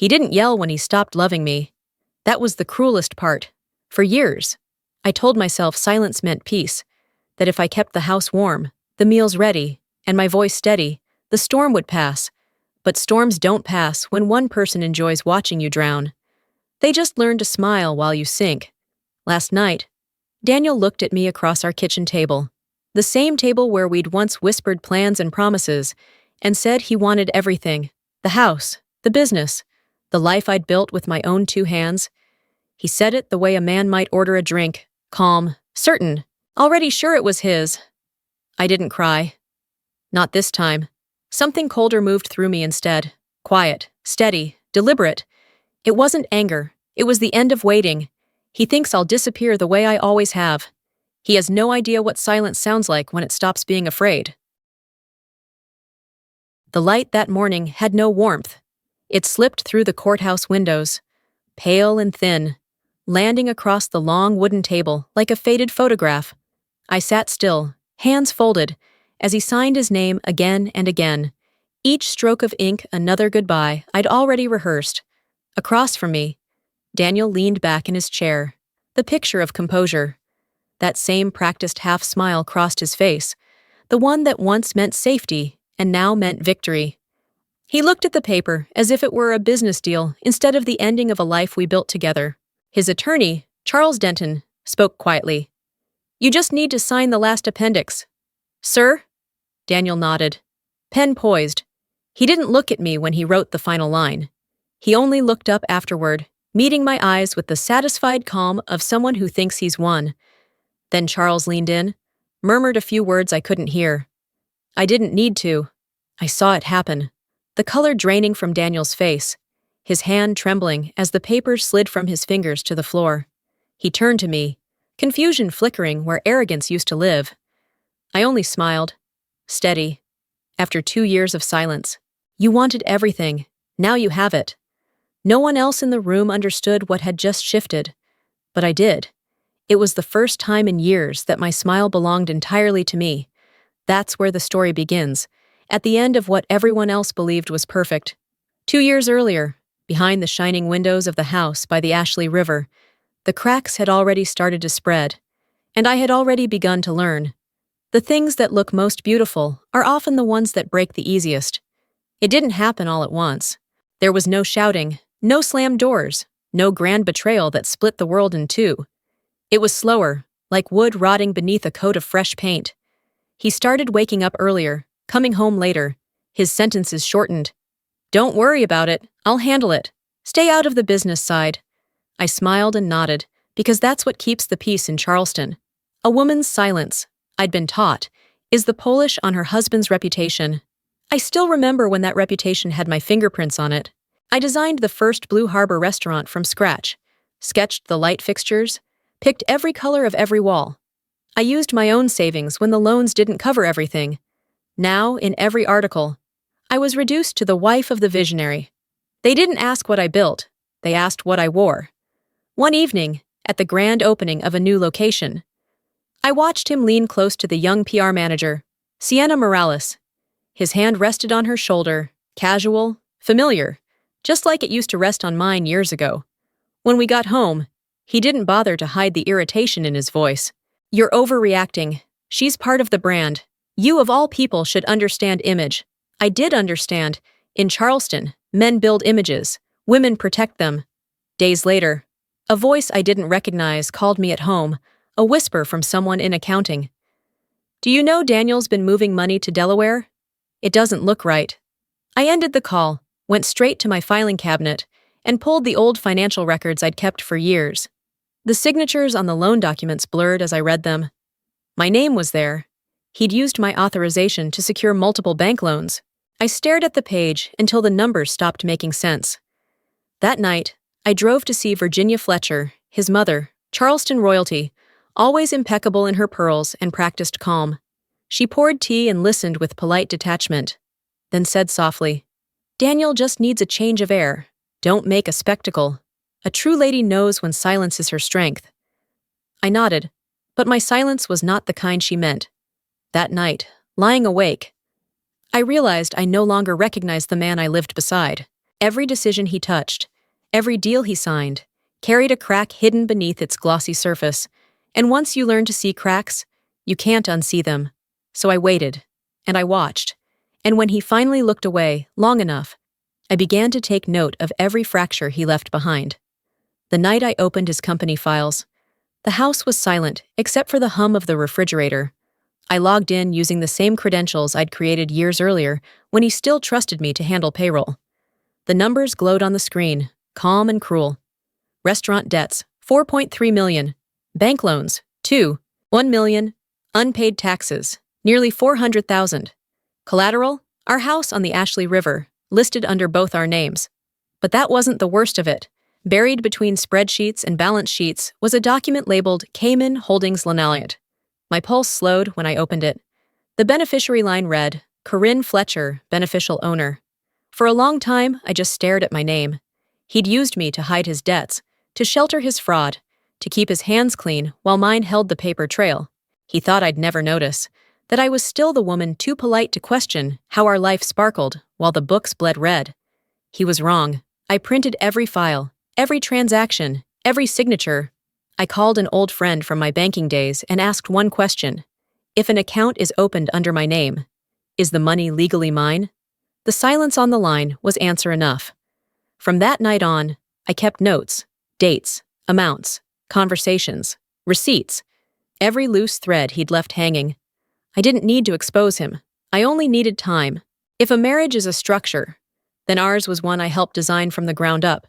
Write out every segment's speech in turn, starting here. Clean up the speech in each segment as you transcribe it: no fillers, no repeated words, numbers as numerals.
He didn't yell when he stopped loving me. That was the cruelest part. For years, I told myself silence meant peace, that if I kept the house warm, the meals ready, and my voice steady, the storm would pass. But storms don't pass when one person enjoys watching you drown. They just learn to smile while you sink. Last night, Daniel looked at me across our kitchen table, the same table where we'd once whispered plans and promises, and said he wanted everything: the house, the business, the life I'd built with my own 2 hands. He said it the way a man might order a drink, calm, certain, already sure it was his. I didn't cry. Not this time. Something colder moved through me instead. Quiet, steady, deliberate. It wasn't anger. It was the end of waiting. He thinks I'll disappear the way I always have. He has no idea what silence sounds like when it stops being afraid. The light that morning had no warmth. It slipped through the courthouse windows, pale and thin, landing across the long wooden table like a faded photograph. I sat still, hands folded, as he signed his name again and again, each stroke of ink another goodbye I'd already rehearsed. Across from me, Daniel leaned back in his chair, the picture of composure. That same practiced half-smile crossed his face, the one that once meant safety and now meant victory. He looked at the paper as if it were a business deal instead of the ending of a life we built together. His attorney, Charles Denton, spoke quietly. "You just need to sign the last appendix." "Sir?" Daniel nodded, pen poised. He didn't look at me when he wrote the final line. He only looked up afterward, meeting my eyes with the satisfied calm of someone who thinks he's won. Then Charles leaned in, murmured a few words I couldn't hear. I didn't need to. I saw it happen, the color draining from Daniel's face, his hand trembling as the papers slid from his fingers to the floor. He turned to me, confusion flickering where arrogance used to live. I only smiled, steady. After 2 years of silence, "You wanted everything. Now you have it." No one else in the room understood what had just shifted, but I did. It was the first time in years that my smile belonged entirely to me. That's where the story begins, at the end of what everyone else believed was perfect. 2 years earlier, behind the shining windows of the house by the Ashley River, the cracks had already started to spread, and I had already begun to learn. The things that look most beautiful are often the ones that break the easiest. It didn't happen all at once. There was no shouting, no slammed doors, no grand betrayal that split the world in two. It was slower, like wood rotting beneath a coat of fresh paint. He started waking up earlier, coming home later, his sentences shortened. "Don't worry about it, I'll handle it. Stay out of the business side." I smiled and nodded, because that's what keeps the peace in Charleston. A woman's silence, I'd been taught, is the polish on her husband's reputation. I still remember when that reputation had my fingerprints on it. I designed the first Blue Harbor restaurant from scratch, sketched the light fixtures, picked every color of every wall. I used my own savings when the loans didn't cover everything. Now, in every article, I was reduced to the wife of the visionary. They didn't ask what I built, they asked what I wore. One evening, at the grand opening of a new location, I watched him lean close to the young PR manager, Sienna Morales. His hand rested on her shoulder, casual, familiar, just like it used to rest on mine years ago. When we got home, he didn't bother to hide the irritation in his voice. "You're overreacting. She's part of the brand. You of all people should understand image." I did understand. In Charleston, men build images, women protect them. Days later, a voice I didn't recognize called me at home, a whisper from someone in accounting. "Do you know Daniel's been moving money to Delaware? It doesn't look right." I ended the call, went straight to my filing cabinet, and pulled the old financial records I'd kept for years. The signatures on the loan documents blurred as I read them. My name was there. He'd used my authorization to secure multiple bank loans. I stared at the page until the numbers stopped making sense. That night, I drove to see Virginia Fletcher, his mother, Charleston royalty, always impeccable in her pearls and practiced calm. She poured tea and listened with polite detachment, then said softly, "Daniel just needs a change of air. Don't make a spectacle. A true lady knows when silence is her strength." I nodded, but my silence was not the kind she meant. That night, lying awake, I realized I no longer recognized the man I lived beside. Every decision he touched, every deal he signed, carried a crack hidden beneath its glossy surface. And once you learn to see cracks, you can't unsee them. So I waited, and I watched. And when he finally looked away, long enough, I began to take note of every fracture he left behind. The night I opened his company files, the house was silent except for the hum of the refrigerator. I logged in using the same credentials I'd created years earlier when he still trusted me to handle payroll. The numbers glowed on the screen, calm and cruel. Restaurant debts, 4.3 million. Bank loans, 1 million. Unpaid taxes, nearly 400,000. Collateral, our house on the Ashley River, listed under both our names. But that wasn't the worst of it. Buried between spreadsheets and balance sheets was a document labeled Cayman Holdings Lanaliot. My pulse slowed when I opened it. The beneficiary line read, Corinne Fletcher, beneficial owner. For a long time, I just stared at my name. He'd used me to hide his debts, to shelter his fraud, to keep his hands clean while mine held the paper trail. He thought I'd never notice, that I was still the woman too polite to question how our life sparkled while the books bled red. He was wrong. I printed every file, every transaction, every signature. I called an old friend from my banking days and asked one question. If an account is opened under my name, is the money legally mine? The silence on the line was answer enough. From that night on, I kept notes, dates, amounts, conversations, receipts, every loose thread he'd left hanging. I didn't need to expose him. I only needed time. If a marriage is a structure, then ours was one I helped design from the ground up.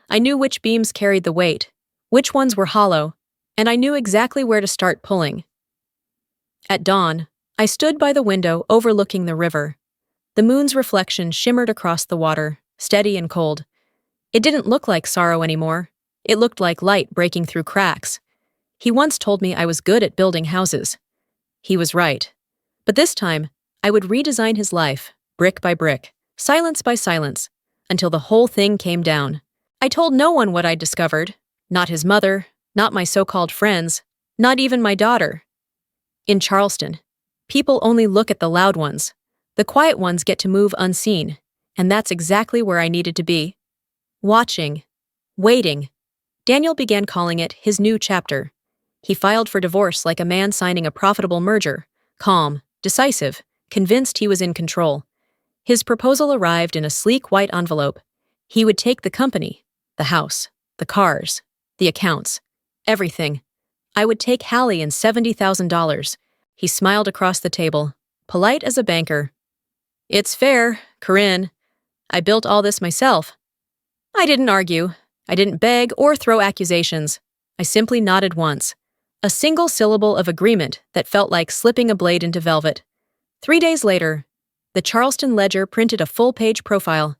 I knew which beams carried the weight, which ones were hollow, and I knew exactly where to start pulling. At dawn, I stood by the window overlooking the river. The moon's reflection shimmered across the water, steady and cold. It didn't look like sorrow anymore. It looked like light breaking through cracks. He once told me I was good at building houses. He was right. But this time, I would redesign his life, brick by brick, silence by silence, until the whole thing came down. I told no one what I'd discovered. Not his mother, not my so-called friends, not even my daughter. In Charleston, people only look at the loud ones. The quiet ones get to move unseen, and that's exactly where I needed to be. Watching. Waiting. Daniel began calling it his new chapter. He filed for divorce like a man signing a profitable merger, calm, decisive, convinced he was in control. His proposal arrived in a sleek white envelope. He would take the company, the house, the cars, the accounts, everything. I would take Hallie and $70,000. He smiled across the table, polite as a banker. It's fair, Corinne. I built all this myself. I didn't argue. I didn't beg or throw accusations. I simply nodded once. A single syllable of agreement that felt like slipping a blade into velvet. 3 days later, the Charleston Ledger printed a full-page profile.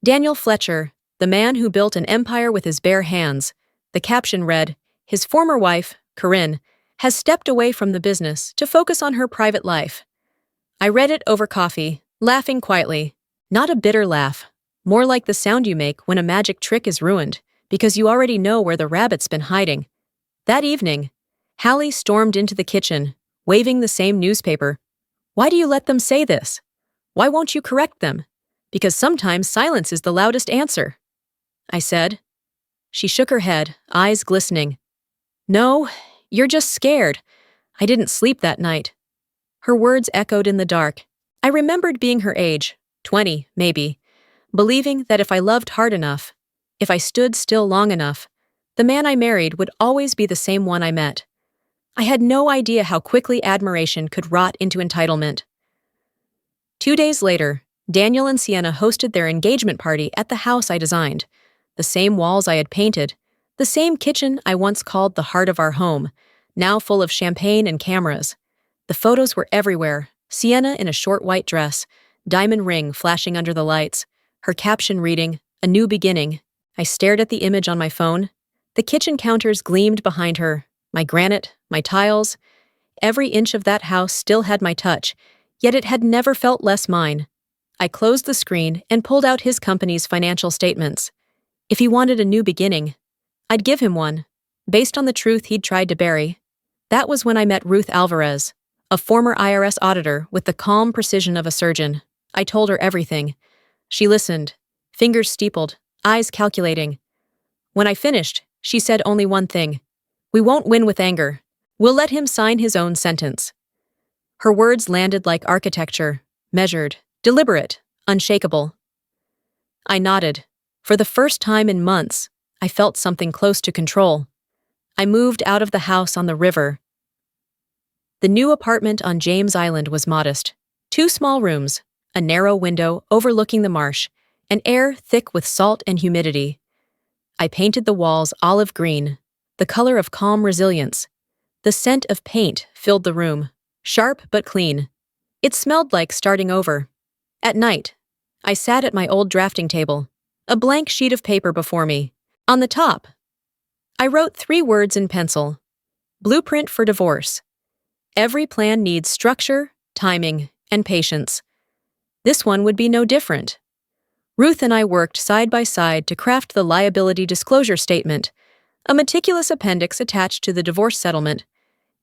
Daniel Fletcher, the man who built an empire with his bare hands. The caption read, his former wife, Corinne, has stepped away from the business to focus on her private life. I read it over coffee, laughing quietly. Not a bitter laugh. More like the sound you make when a magic trick is ruined, because you already know where the rabbit's been hiding. That evening, Hallie stormed into the kitchen, waving the same newspaper. Why do you let them say this? Why won't you correct them? Because sometimes silence is the loudest answer, I said. She shook her head, eyes glistening. No, you're just scared. I didn't sleep that night. Her words echoed in the dark. I remembered being her age, 20, maybe, believing that if I loved hard enough, if I stood still long enough, the man I married would always be the same one I met. I had no idea how quickly admiration could rot into entitlement. 2 days later, Daniel and Sienna hosted their engagement party at the house I designed. The same walls I had painted, the same kitchen I once called the heart of our home, now full of champagne and cameras. The photos were everywhere, Sienna in a short white dress, diamond ring flashing under the lights, her caption reading, "A new beginning." I stared at the image on my phone. The kitchen counters gleamed behind her, my granite, my tiles. Every inch of that house still had my touch, yet it had never felt less mine. I closed the screen and pulled out his company's financial statements. If he wanted a new beginning, I'd give him one, based on the truth he'd tried to bury. That was when I met Ruth Alvarez, a former IRS auditor with the calm precision of a surgeon. I told her everything. She listened, fingers steepled, eyes calculating. When I finished, she said only one thing. We won't win with anger. We'll let him sign his own sentence. Her words landed like architecture, measured, deliberate, unshakable. I nodded. For the first time in months, I felt something close to control. I moved out of the house on the river. The new apartment on James Island was modest. 2 small rooms, a narrow window overlooking the marsh, and air thick with salt and humidity. I painted the walls olive green, the color of calm resilience. The scent of paint filled the room, sharp but clean. It smelled like starting over. At night, I sat at my old drafting table, a blank sheet of paper before me. On the top, I wrote 3 words in pencil. Blueprint for divorce. Every plan needs structure, timing, and patience. This one would be no different. Ruth and I worked side by side to craft the liability disclosure statement, a meticulous appendix attached to the divorce settlement.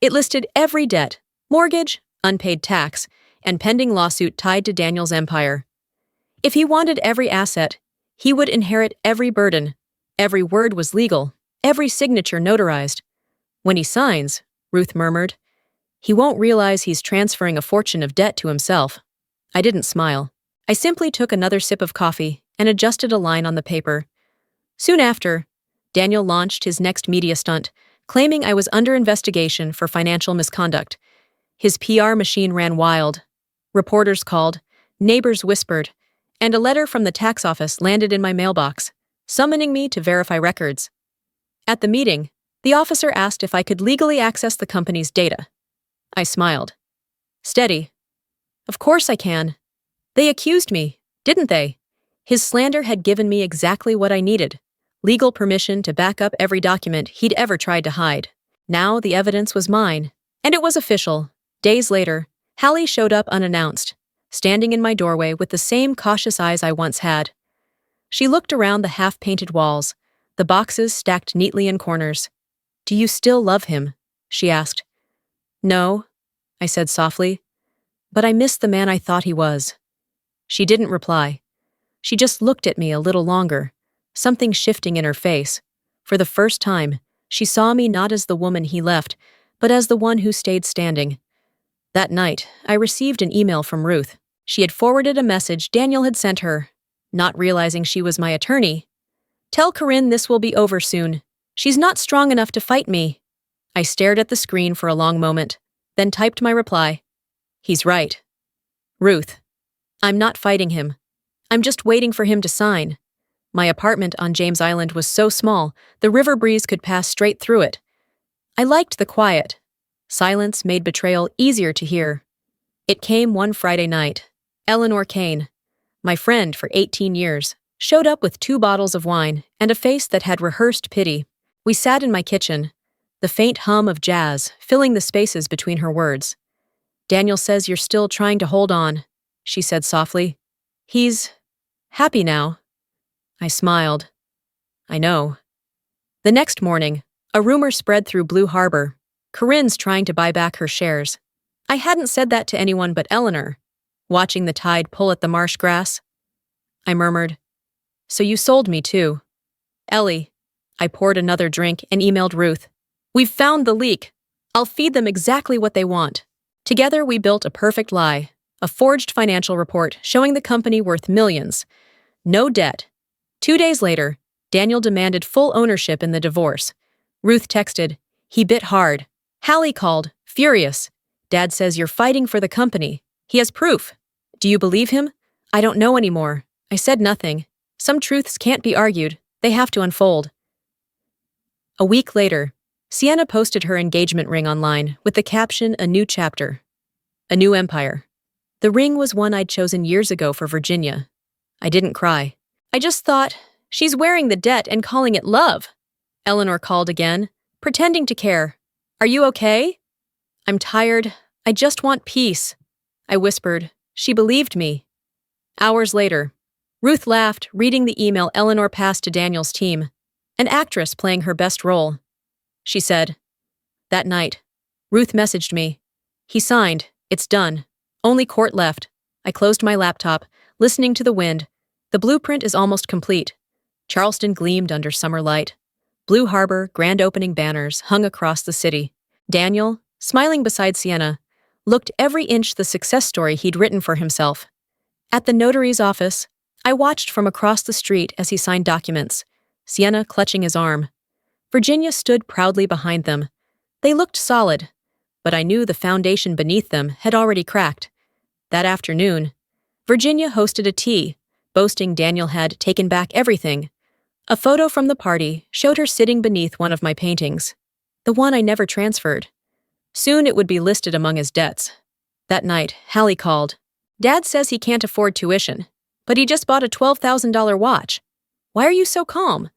It listed every debt, mortgage, unpaid tax, and pending lawsuit tied to Daniel's empire. If he wanted every asset, he would inherit every burden. Every word was legal, every signature notarized. When he signs, Ruth murmured, he won't realize he's transferring a fortune of debt to himself. I didn't smile. I simply took another sip of coffee and adjusted a line on the paper. Soon after, Daniel launched his next media stunt, claiming I was under investigation for financial misconduct. His PR machine ran wild. Reporters called, neighbors whispered, and a letter from the tax office landed in my mailbox, summoning me to verify records. At the meeting, the officer asked if I could legally access the company's data. I smiled. Steady. Of course I can. They accused me, didn't they? His slander had given me exactly what I needed. Legal permission to back up every document he'd ever tried to hide. Now the evidence was mine. And it was official. Days later, Hallie showed up unannounced, standing in my doorway with the same cautious eyes I once had. She looked around the half-painted walls, the boxes stacked neatly in corners. Do you still love him? She asked. No, I said softly, but I miss the man I thought he was. She didn't reply. She just looked at me a little longer, something shifting in her face. For the first time, she saw me not as the woman he left, but as the one who stayed standing. That night, I received an email from Ruth. She had forwarded a message Daniel had sent her, not realizing she was my attorney. Tell Corinne this will be over soon. She's not strong enough to fight me. I stared at the screen for a long moment, then typed my reply. He's right. Ruth. I'm not fighting him. I'm just waiting for him to sign. My apartment on James Island was so small, the river breeze could pass straight through it. I liked the quiet. Silence made betrayal easier to hear. It came one Friday night. Eleanor Kane, my friend for 18 years, showed up with 2 bottles of wine and a face that had rehearsed pity. We sat in my kitchen, the faint hum of jazz filling the spaces between her words. Daniel says you're still trying to hold on, she said softly. He's happy now. I smiled. I know. The next morning, a rumor spread through Blue Harbor. Corinne's trying to buy back her shares. I hadn't said that to anyone but Eleanor, watching the tide pull at the marsh grass. I murmured, so you sold me too. Ellie. I poured another drink and emailed Ruth. We've found the leak. I'll feed them exactly what they want. Together we built a perfect lie, a forged financial report showing the company worth millions. No debt. 2 days later, Daniel demanded full ownership in the divorce. Ruth texted, he bit hard. Hallie called, furious. Dad says you're fighting for the company. He has proof. Do you believe him? I don't know anymore. I said nothing. Some truths can't be argued. They have to unfold. A week later, Sienna posted her engagement ring online with the caption, a new chapter. A new empire. The ring was one I'd chosen years ago for Virginia. I didn't cry. I just thought, she's wearing the debt and calling it love. Eleanor called again, pretending to care. Are you okay? I'm tired. I just want peace. I whispered. She believed me. Hours later, Ruth laughed, reading the email Eleanor passed to Daniel's team, an actress playing her best role. She said, that night, Ruth messaged me. He signed. It's done. Only court left. I closed my laptop, listening to the wind, The blueprint is almost complete. Charleston gleamed under summer light. Blue Harbor, grand opening banners hung across the city. Daniel, smiling beside Sienna, looked every inch the success story he'd written for himself. At the notary's office, I watched from across the street as he signed documents, Sienna clutching his arm. Virginia stood proudly behind them. They looked solid, but I knew the foundation beneath them had already cracked. That afternoon, Virginia hosted a tea, boasting Daniel had taken back everything. A photo from the party showed her sitting beneath one of my paintings, the one I never transferred. Soon it would be listed among his debts. That night, Hallie called. Dad says he can't afford tuition, but he just bought a $12,000 watch. Why are you so calm?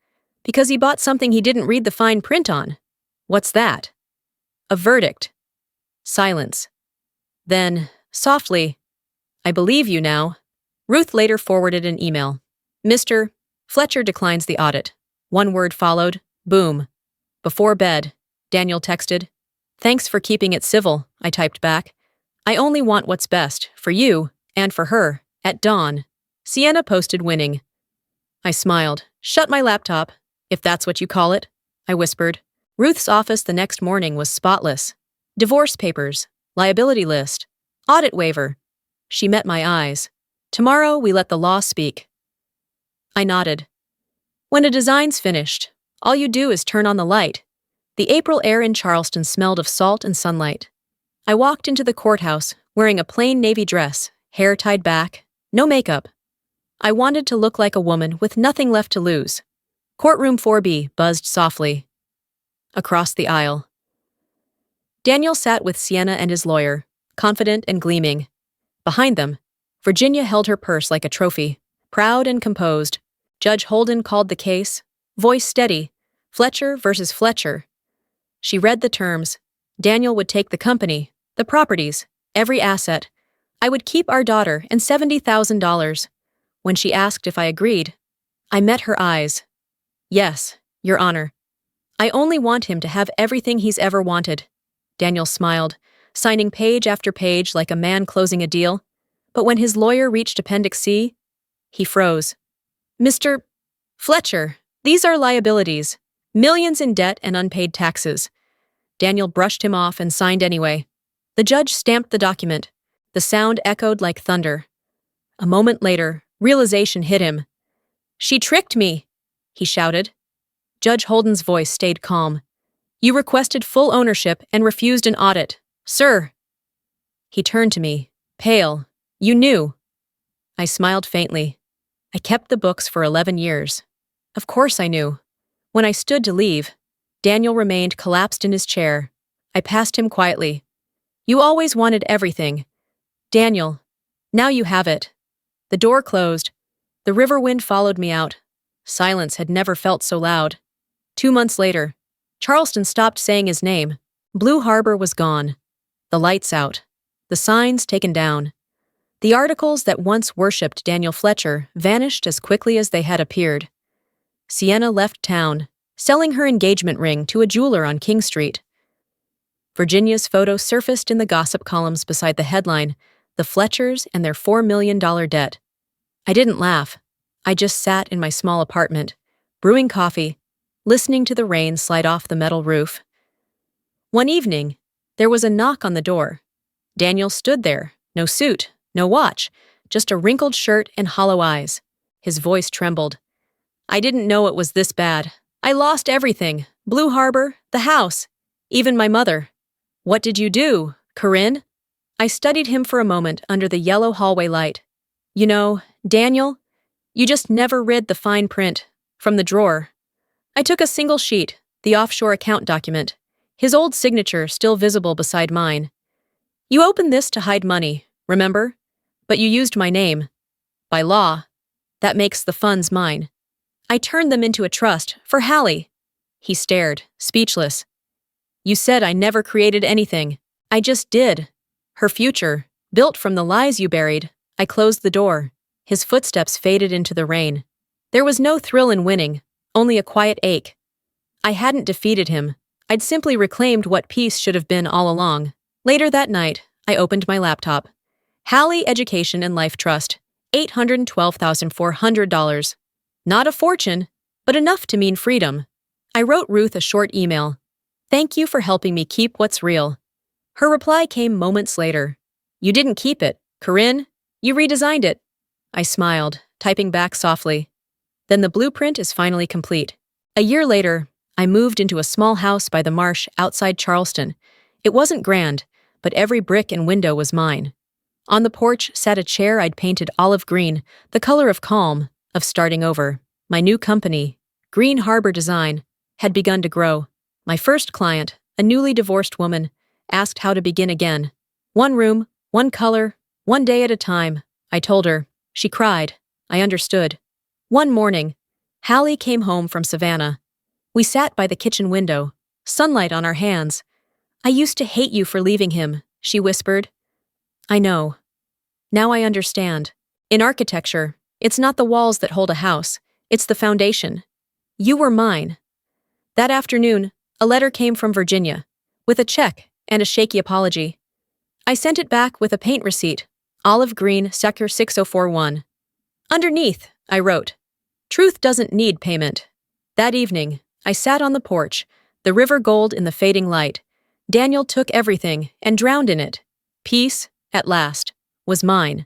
Because he bought something he didn't read the fine print on. What's that? A verdict. Silence. Then, softly, I believe you now. Ruth later forwarded an email. Mr. Fletcher declines the audit. One word followed. Boom. Before bed, Daniel texted. Thanks for keeping it civil, I typed back. I only want what's best, for you, and for her, at dawn. Sienna posted winning. I smiled. Shut my laptop, if that's what you call it, I whispered. Ruth's office the next morning was spotless. Divorce papers, liability list, audit waiver. She met my eyes. Tomorrow we let the law speak. I nodded. When a design's finished, all you do is turn on the light. The April air in Charleston smelled of salt and sunlight. I walked into the courthouse, wearing a plain navy dress, hair tied back, no makeup. I wanted to look like a woman with nothing left to lose. Courtroom 4B buzzed softly. Across the aisle. Daniel sat with Sienna and his lawyer, confident and gleaming. Behind them, Virginia held her purse like a trophy, proud and composed. Judge Holden called the case, voice steady, Fletcher versus Fletcher. She read the terms. Daniel would take the company, the properties, every asset. I would keep our daughter and $70,000. When she asked if I agreed, I met her eyes. Yes, Your Honor. I only want him to have everything he's ever wanted. Daniel smiled, signing page after page like a man closing a deal. But when his lawyer reached Appendix C, he froze. Mr. Fletcher, these are liabilities, millions in debt and unpaid taxes. Daniel brushed him off and signed anyway. The judge stamped the document. The sound echoed like thunder. A moment later, realization hit him. She tricked me, he shouted. Judge Holden's voice stayed calm. You requested full ownership and refused an audit, sir. He turned to me, pale. You knew. I smiled faintly. I kept the books for 11 years. Of course I knew. When I stood to leave, Daniel remained collapsed in his chair. I passed him quietly. You always wanted everything. Daniel, now you have it. The door closed. The river wind followed me out. Silence had never felt so loud. 2 months later, Charleston stopped saying his name. Blue Harbor was gone. The lights out. The signs taken down. The articles that once worshipped Daniel Fletcher vanished as quickly as they had appeared. Sienna left town, selling her engagement ring to a jeweler on King Street. Virginia's photo surfaced in the gossip columns beside the headline, The Fletchers and Their $4 million Debt. I didn't laugh. I just sat in my small apartment, brewing coffee, listening to the rain slide off the metal roof. One evening, there was a knock on the door. Daniel stood there, no suit, no watch, just a wrinkled shirt and hollow eyes. His voice trembled. I didn't know it was this bad. I lost everything. Blue Harbor, the house, even my mother. What did you do, Corinne? I studied him for a moment under the yellow hallway light. You know, Daniel, you just never read the fine print from the drawer. I took a single sheet, the offshore account document, his old signature still visible beside mine. You opened this to hide money, remember? But you used my name. By law, that makes the funds mine. I turned them into a trust for Hallie. He stared, speechless. You said I never created anything. I just did. Her future, built from the lies you buried. I closed the door. His footsteps faded into the rain. There was no thrill in winning, only a quiet ache. I hadn't defeated him. I'd simply reclaimed what peace should have been all along. Later that night, I opened my laptop. Hallie Education and Life Trust, $812,400. Not a fortune, but enough to mean freedom. I wrote Ruth a short email. Thank you for helping me keep what's real. Her reply came moments later. You didn't keep it, Corinne. You redesigned it. I smiled, typing back softly. Then the blueprint is finally complete. A year later, I moved into a small house by the marsh outside Charleston. It wasn't grand, but every brick and window was mine. On the porch sat a chair I'd painted olive green, the color of calm, of starting over. My new company, Green Harbor Design, had begun to grow. My first client, a newly divorced woman, asked how to begin again. One room, one color, one day at a time, I told her. She cried. I understood. One morning, Hallie came home from Savannah. We sat by the kitchen window, sunlight on our hands. I used to hate you for leaving him, she whispered. I know. Now I understand. In architecture, it's not the walls that hold a house, it's the foundation. You were mine. That afternoon, a letter came from Virginia, with a check and a shaky apology. I sent it back with a paint receipt, olive green, Sector 6041. Underneath, I wrote, Truth doesn't need payment. That evening, I sat on the porch, the river gold in the fading light. Daniel took everything and drowned in it. Peace, at last, was mine.